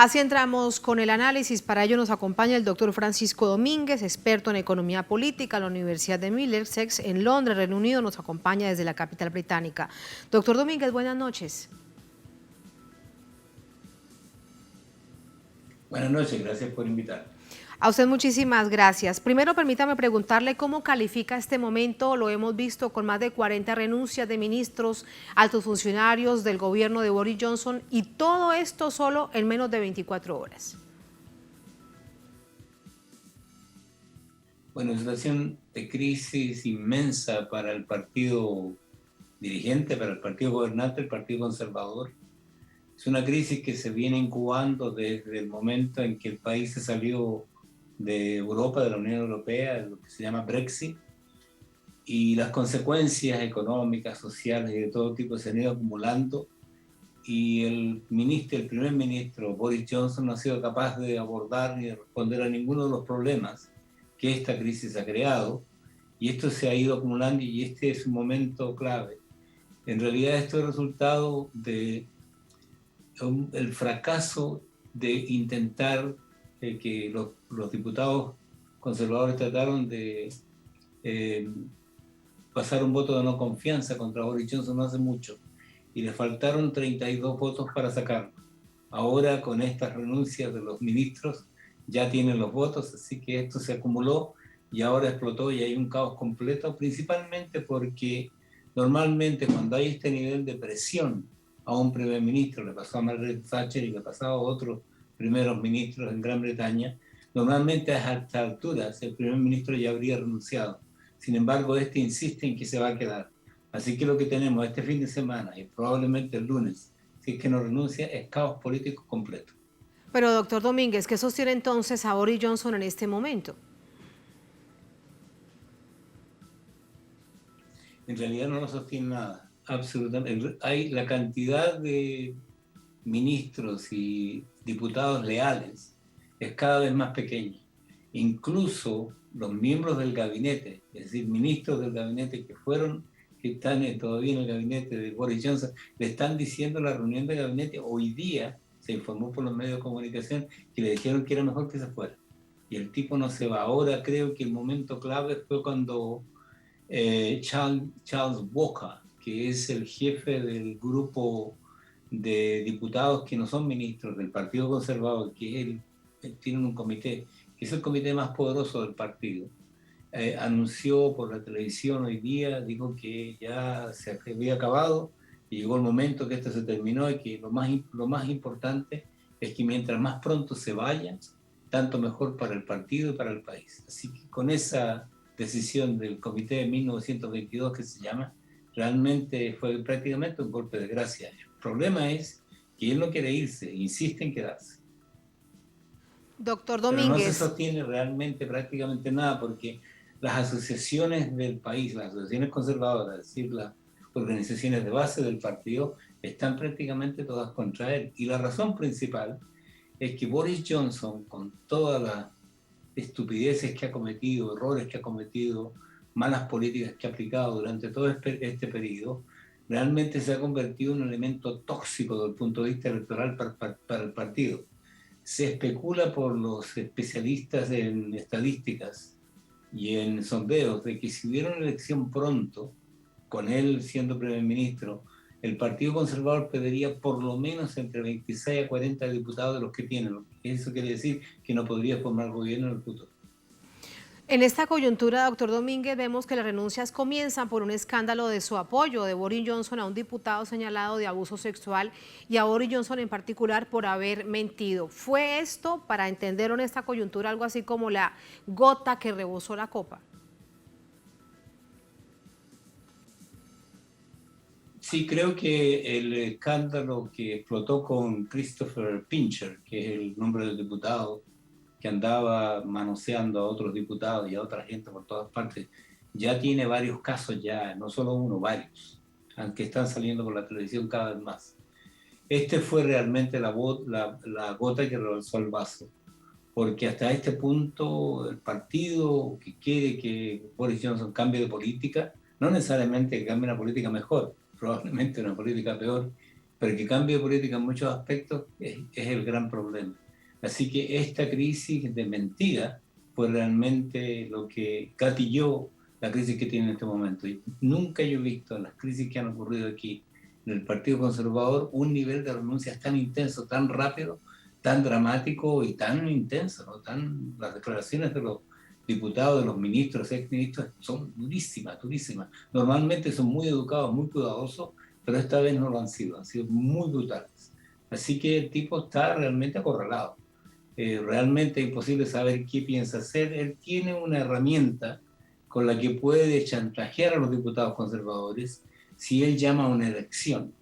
Así entramos con el análisis. Para ello nos acompaña el doctor Francisco Domínguez, experto en economía política en la Universidad de Middlesex en Londres, Reino Unido. Nos acompaña desde la capital británica. Doctor Domínguez, buenas noches. Buenas noches, gracias por invitarme. A usted muchísimas gracias. Primero permítame preguntarle cómo califica este momento. Lo hemos visto con más de 40 renuncias de ministros, altos funcionarios del gobierno de Boris Johnson y todo esto solo en menos de 24 horas. Bueno, situación de crisis inmensa para el partido dirigente, para el partido gobernante, el Partido Conservador. Es una crisis que se viene incubando desde el momento en que el país se salió de Europa, de la Unión Europea, lo que se llama Brexit, y las consecuencias económicas, sociales y de todo tipo se han ido acumulando, y el primer ministro Boris Johnson no ha sido capaz de abordar ni de responder a ninguno de los problemas que esta crisis ha creado, y esto se ha ido acumulando y este es un momento clave. En realidad esto es resultado de el fracaso de intentar que los diputados conservadores trataron de pasar un voto de no confianza contra Boris Johnson no hace mucho y le faltaron 32 votos para sacarlo. Ahora con estas renuncias de los ministros ya tienen los votos, así que esto se acumuló y ahora explotó y hay un caos completo, principalmente porque normalmente cuando hay este nivel de presión a un primer ministro, le pasó a Margaret Thatcher y le pasaba a otros primeros ministros en Gran Bretaña, normalmente a estas alturas el primer ministro ya habría renunciado. Sin embargo, este insiste en que se va a quedar. Así que lo que tenemos este fin de semana y probablemente el lunes, si es que no renuncia, es caos político completo. Pero doctor Domínguez, ¿qué sostiene entonces a Boris Johnson en este momento? En realidad no lo sostiene nada, absolutamente. Hay la cantidad de ministros y diputados leales es cada vez más pequeña. Incluso los miembros del gabinete, es decir, ministros del gabinete que están todavía en el gabinete de Boris Johnson, le están diciendo en la reunión de gabinete, hoy día se informó por los medios de comunicación que le dijeron que era mejor que se fuera. Y el tipo no se va. Ahora creo que el momento clave fue cuando Charles Walker, que es el jefe del grupo de diputados que no son ministros del Partido Conservador, que tienen un comité, que es el comité más poderoso del partido, anunció por la televisión hoy día, dijo que ya se había acabado y llegó el momento que esto se terminó y que lo más importante es que mientras más pronto se vaya, tanto mejor para el partido y para el país. Así que con esa decisión del comité de 1922 que se llama, realmente fue prácticamente un golpe de gracia. El problema es que él no quiere irse, insiste en quedarse. Doctor Pero no se Domínguez, sostiene realmente prácticamente nada porque las asociaciones del país, las asociaciones conservadoras, es decir, las organizaciones de base del partido, están prácticamente todas contra él. Y la razón principal es que Boris Johnson, con todas las estupideces que ha cometido, errores que ha cometido, malas políticas que ha aplicado durante todo este periodo, realmente se ha convertido en un elemento tóxico desde el punto de vista electoral para el partido. Se especula por los especialistas en estadísticas y en sondeos de que si hubiera una elección pronto, con él siendo primer ministro, el Partido Conservador perdería por lo menos entre 26 a 40 diputados de los que tienen. Eso quiere decir que no podría formar gobierno en el futuro. en esta coyuntura, doctor Domínguez, vemos que las renuncias comienzan por un escándalo de su apoyo de Boris Johnson a un diputado señalado de abuso sexual y a Boris Johnson en particular por haber mentido. ¿Fue esto, para entender en esta coyuntura, algo así como la gota que rebosó la copa? Sí, creo que el escándalo que explotó con Christopher Pincher, que es el nombre del diputado que andaba manoseando a otros diputados y a otra gente por todas partes, ya tiene varios casos ya, no solo uno, varios, aunque están saliendo por la televisión cada vez más. Este fue realmente la gota que rebasó el vaso, porque hasta este punto el partido que quiere que Boris Johnson cambie de política, no necesariamente que cambie una política mejor, probablemente una política peor, pero que cambie de política en muchos aspectos es el gran problema. Así que esta crisis de mentira fue realmente lo que gatilló la crisis que tiene en este momento. Y nunca yo he visto en las crisis que han ocurrido aquí en el Partido Conservador un nivel de renuncias tan intenso, tan rápido, tan dramático y tan intenso, ¿no? Las declaraciones de los diputados, de los ministros, exministros, son durísimas, durísimas. Normalmente son muy educados, muy cuidadosos, pero esta vez no lo han sido muy brutales. Así que el tipo está realmente acorralado. Realmente es imposible saber qué piensa hacer. Él tiene una herramienta con la que puede chantajear a los diputados conservadores si él llama a una elección.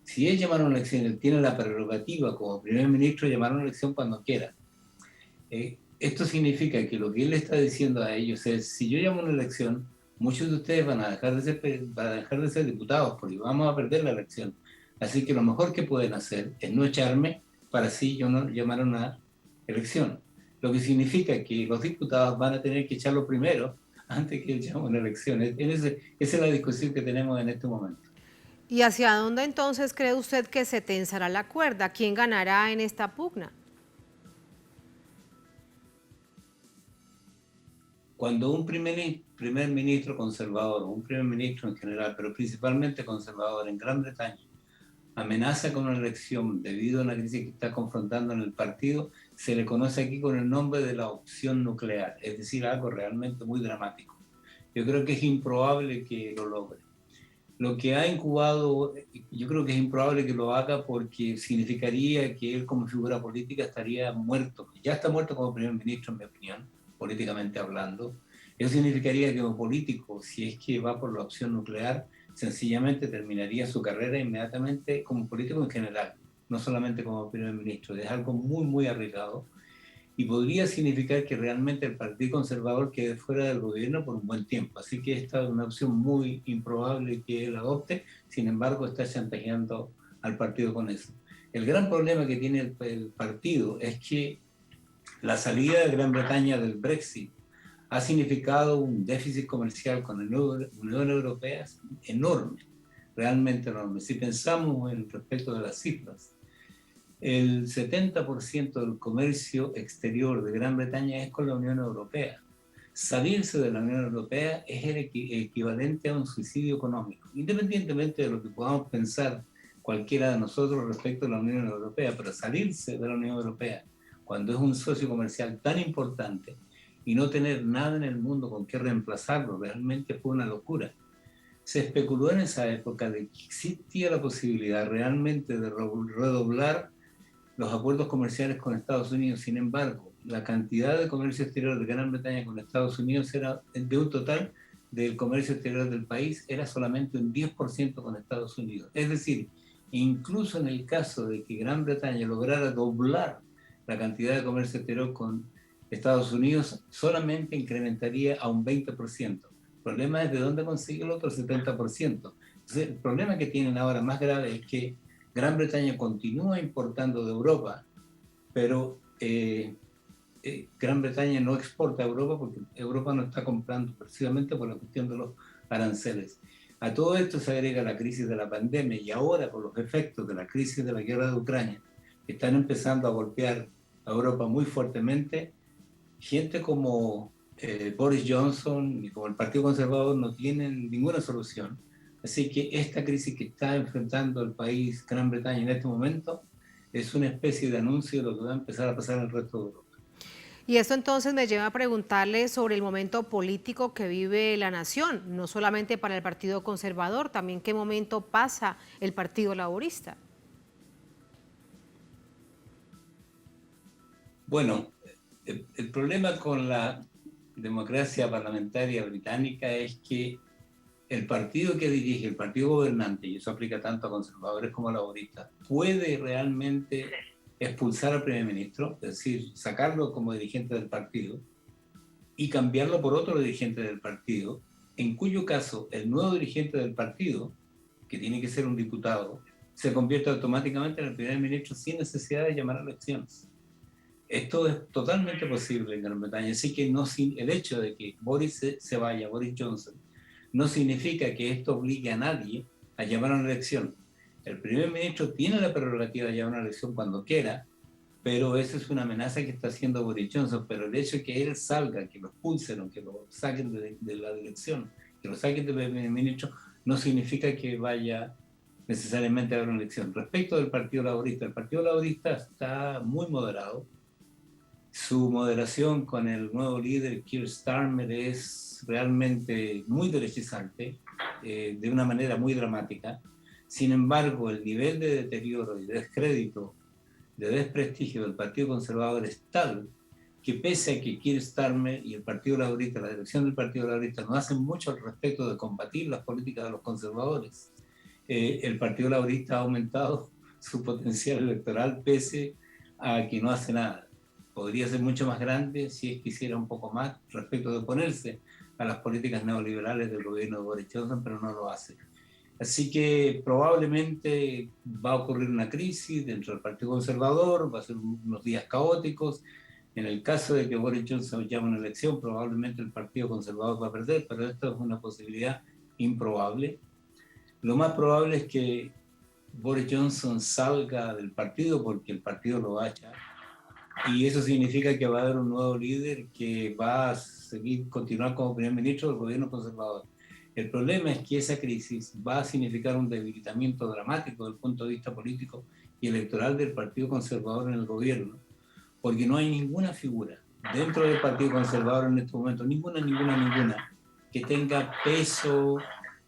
Si él llama a una elección, él tiene la prerrogativa como primer ministro de llamar a una elección cuando quiera. Esto significa que lo que él está diciendo a ellos es, si yo llamo a una elección, muchos de ustedes van a dejar de ser diputados porque vamos a perder la elección. Así que lo mejor que pueden hacer es no echarme para así yo no llamar a una elección. Lo que significa que los diputados van a tener que echarlo primero antes que él llame a una elección. Esa es la discusión que tenemos en este momento. ¿Y hacia dónde entonces cree usted que se tensará la cuerda? ¿Quién ganará en esta pugna? Cuando un primer ministro conservador, o un primer ministro en general, pero principalmente conservador en Gran Bretaña, amenaza con una elección debido a una crisis que está confrontando en el partido, se le conoce aquí con el nombre de la opción nuclear, es decir, algo realmente muy dramático. Yo creo que es improbable que lo logre. Lo que ha incubado, yo creo que es improbable que lo haga porque significaría que él como figura política estaría muerto. Ya está muerto como primer ministro, en mi opinión, políticamente hablando. Eso significaría que como político, si es que va por la opción nuclear, sencillamente terminaría su carrera inmediatamente como político en general, no solamente como primer ministro. Es algo muy, muy arriesgado y podría significar que realmente el Partido Conservador quede fuera del gobierno por un buen tiempo. Así que esta es una opción muy improbable que él adopte, sin embargo está chantajeando al partido con eso. El gran problema que tiene el partido es que la salida de Gran Bretaña del Brexit ha significado un déficit comercial con la Unión Europea enorme, realmente enorme. Si pensamos en respecto de las cifras, el 70% del comercio exterior de Gran Bretaña es con la Unión Europea. Salirse de la Unión Europea es el equivalente a un suicidio económico, independientemente de lo que podamos pensar cualquiera de nosotros respecto a la Unión Europea, pero salirse de la Unión Europea cuando es un socio comercial tan importante y no tener nada en el mundo con que reemplazarlo, realmente fue una locura. Se especuló en esa época de que existía la posibilidad realmente de redoblar los acuerdos comerciales con Estados Unidos. Sin embargo, la cantidad de comercio exterior de Gran Bretaña con Estados Unidos era, de un total del comercio exterior del país, era solamente un 10% con Estados Unidos. Es decir, incluso en el caso de que Gran Bretaña lograra doblar la cantidad de comercio exterior con Estados Unidos, solamente incrementaría a un 20%. El problema es de dónde consigue el otro 70%. Entonces, el problema que tienen ahora más grave es que Gran Bretaña continúa importando de Europa, pero Gran Bretaña no exporta a Europa porque Europa no está comprando precisamente por la cuestión de los aranceles. A todo esto se agrega la crisis de la pandemia y ahora con los efectos de la crisis de la guerra de Ucrania, que están empezando a golpear a Europa muy fuertemente, gente como Boris Johnson y como el Partido Conservador no tienen ninguna solución. Así que esta crisis que está enfrentando el país Gran Bretaña en este momento es una especie de anuncio de lo que va a empezar a pasar en el resto de Europa. Y esto entonces me lleva a preguntarle sobre el momento político que vive la nación, no solamente para el Partido Conservador, también qué momento pasa el Partido Laborista. Bueno, el problema con la democracia parlamentaria británica es que el partido que dirige, el partido gobernante, y eso aplica tanto a conservadores como a laboristas, puede realmente expulsar al primer ministro, es decir, sacarlo como dirigente del partido y cambiarlo por otro dirigente del partido, en cuyo caso el nuevo dirigente del partido, que tiene que ser un diputado, se convierte automáticamente en el primer ministro sin necesidad de llamar a elecciones. Esto es totalmente posible en Gran Bretaña, así que el hecho de que Boris se vaya, Boris Johnson, no significa que esto obligue a nadie a llamar a una elección. El primer ministro tiene la prerrogativa de llamar a una elección cuando quiera, pero eso es una amenaza que está haciendo Boris Johnson. Pero el hecho de que él salga, que lo expulsen, que lo saquen de la dirección, que lo saquen del primer ministro, no significa que vaya necesariamente a haber una elección. Respecto del Partido Laborista, el Partido Laborista está muy moderado. Su moderación con el nuevo líder, Keir Starmer, es realmente muy derechizante, de una manera muy dramática. Sin embargo, el nivel de deterioro y de descrédito, de desprestigio del Partido Conservador es tal que pese a que Keir Starmer y el Partido Laborista, la dirección del Partido Laborista, no hacen mucho al respecto de combatir las políticas de los conservadores, el Partido Laborista ha aumentado su potencial electoral pese a que no hace nada. Podría ser mucho más grande si es que hiciera un poco más respecto de oponerse a las políticas neoliberales del gobierno de Boris Johnson, pero no lo hace. Así que probablemente va a ocurrir una crisis dentro del Partido Conservador, va a ser unos días caóticos. En el caso de que Boris Johnson llame una elección, probablemente el Partido Conservador va a perder, pero esto es una posibilidad improbable. Lo más probable es que Boris Johnson salga del partido porque el partido lo va a echar. Y eso significa que va a haber un nuevo líder que va a continuar como primer ministro del gobierno conservador. El problema es que esa crisis va a significar un debilitamiento dramático desde el punto de vista político y electoral del Partido Conservador en el gobierno, porque no hay ninguna figura dentro del Partido Conservador en este momento, ninguna, que tenga peso,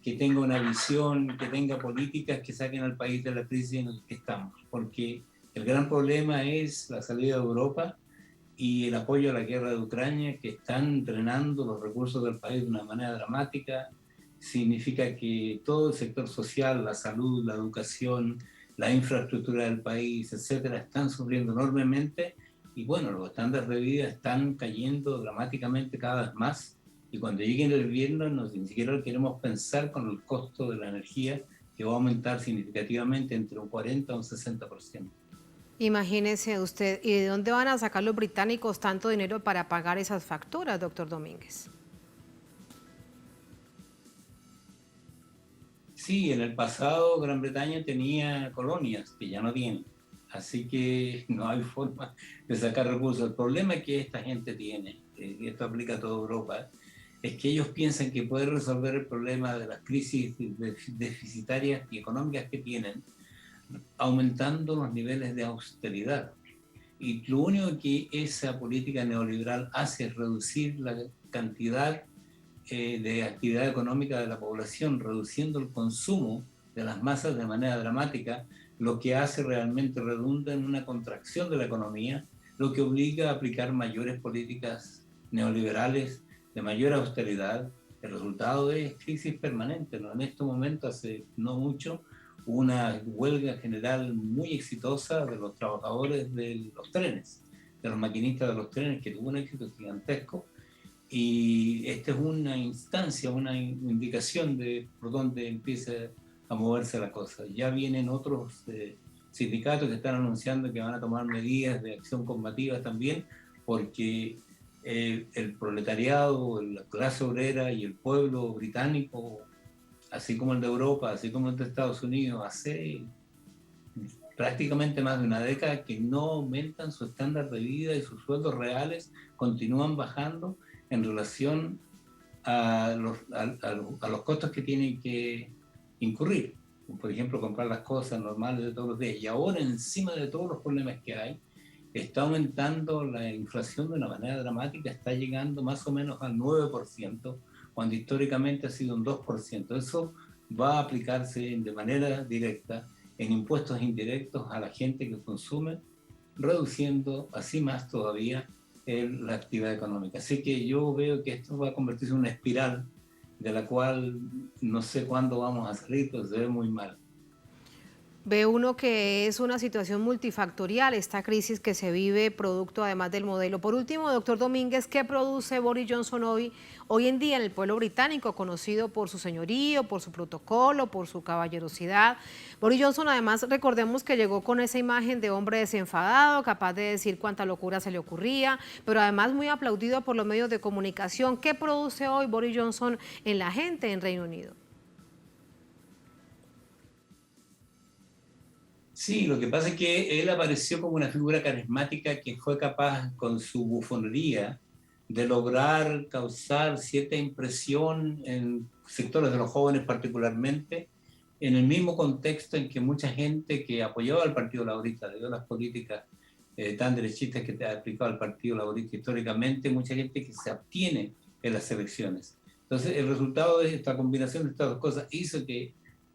que tenga una visión, que tenga políticas que saquen al país de la crisis en la que estamos, porque el gran problema es la salida de Europa y el apoyo a la guerra de Ucrania, que están drenando los recursos del país de una manera dramática. Significa que todo el sector social, la salud, la educación, la infraestructura del país, etcétera, están sufriendo enormemente y bueno, los estándares de vida están cayendo dramáticamente cada vez más y cuando llegue el invierno ni siquiera queremos pensar con el costo de la energía que va a aumentar significativamente entre un 40 a un 60%. Imagínese usted, ¿y de dónde van a sacar los británicos tanto dinero para pagar esas facturas, doctor Domínguez? Sí, en el pasado Gran Bretaña tenía colonias que ya no tiene, así que no hay forma de sacar recursos. El problema que esta gente tiene, y esto aplica a toda Europa, es que ellos piensan que pueden resolver el problema de las crisis deficitarias y económicas que tienen aumentando los niveles de austeridad. Y lo único que esa política neoliberal hace es reducir la cantidad de actividad económica de la población, reduciendo el consumo de las masas de manera dramática, lo que hace realmente redunda en una contracción de la economía, lo que obliga a aplicar mayores políticas neoliberales de mayor austeridad. El resultado es crisis permanente, ¿no? En este momento, hace no mucho, una huelga general muy exitosa de los trabajadores de los trenes, de los maquinistas de los trenes, que tuvo un éxito gigantesco. Y esta es una instancia, una indicación de por dónde empieza a moverse la cosa. Ya vienen otros sindicatos que están anunciando que van a tomar medidas de acción combativa también, porque el proletariado, la clase obrera y el pueblo británico, así como el de Europa, así como el de Estados Unidos, hace prácticamente más de una década que no aumentan su estándar de vida y sus sueldos reales continúan bajando en relación a los costos que tienen que incurrir. Por ejemplo, comprar las cosas normales de todos los días. Y ahora, encima de todos los problemas que hay, está aumentando la inflación de una manera dramática, está llegando más o menos al 9%, cuando históricamente ha sido un 2%. Eso va a aplicarse de manera directa en impuestos indirectos a la gente que consume, reduciendo así más todavía la actividad económica. Así que yo veo que esto va a convertirse en una espiral de la cual no sé cuándo vamos a salir, pero se ve muy mal. Ve uno que es una situación multifactorial, esta crisis que se vive producto además del modelo. Por último, doctor Domínguez, ¿qué produce Boris Johnson hoy en día en el pueblo británico, conocido por su señorío, por su protocolo, por su caballerosidad? Boris Johnson, además, recordemos que llegó con esa imagen de hombre desenfadado, capaz de decir cuánta locura se le ocurría, pero además muy aplaudido por los medios de comunicación. ¿Qué produce hoy Boris Johnson en la gente en Reino Unido? Sí, lo que pasa es que él apareció como una figura carismática que fue capaz, con su bufonería, de lograr causar cierta impresión en sectores de los jóvenes particularmente, en el mismo contexto en que mucha gente que apoyaba al Partido Laborista, debido a las políticas tan derechistas que ha aplicado el Partido Laborista históricamente, mucha gente que se abstiene en las elecciones. Entonces, el resultado de esta combinación de estas dos cosas hizo que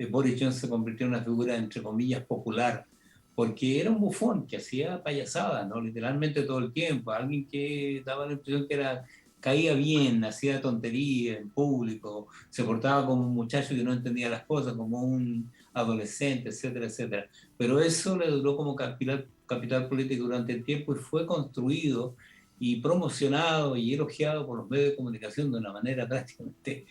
Boris Johnson se convirtió en una figura, entre comillas, popular, porque era un bufón que hacía payasadas, ¿no? Literalmente todo el tiempo, alguien que daba la impresión que era, caía bien, hacía tonterías en público, se portaba como un muchacho que no entendía las cosas, como un adolescente, etcétera, etcétera. Pero eso le duró como capital político durante el tiempo y fue construido y promocionado y elogiado por los medios de comunicación de una manera prácticamente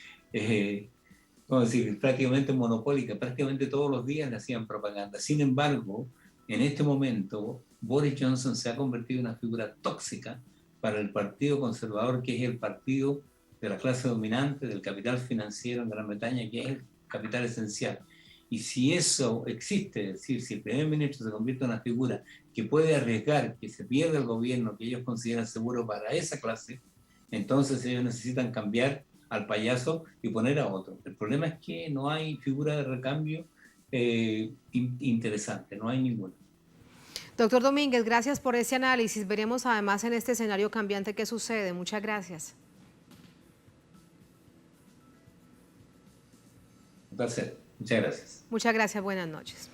¿cómo decir?, prácticamente monopólica, prácticamente todos los días le hacían propaganda. Sin embargo, en este momento, Boris Johnson se ha convertido en una figura tóxica para el Partido Conservador, que es el partido de la clase dominante, del capital financiero en Gran Bretaña, que es el capital esencial. Y si eso existe, es decir, si el primer ministro se convierte en una figura que puede arriesgar que se pierda el gobierno que ellos consideran seguro para esa clase, entonces ellos necesitan cambiar al payaso y poner a otro. El problema es que no hay figura de recambio interesante, no hay ninguna. Doctor Domínguez, gracias por ese análisis. Veremos además en este escenario cambiante qué sucede. Muchas gracias. Un placer. Muchas gracias. Muchas gracias. Buenas noches.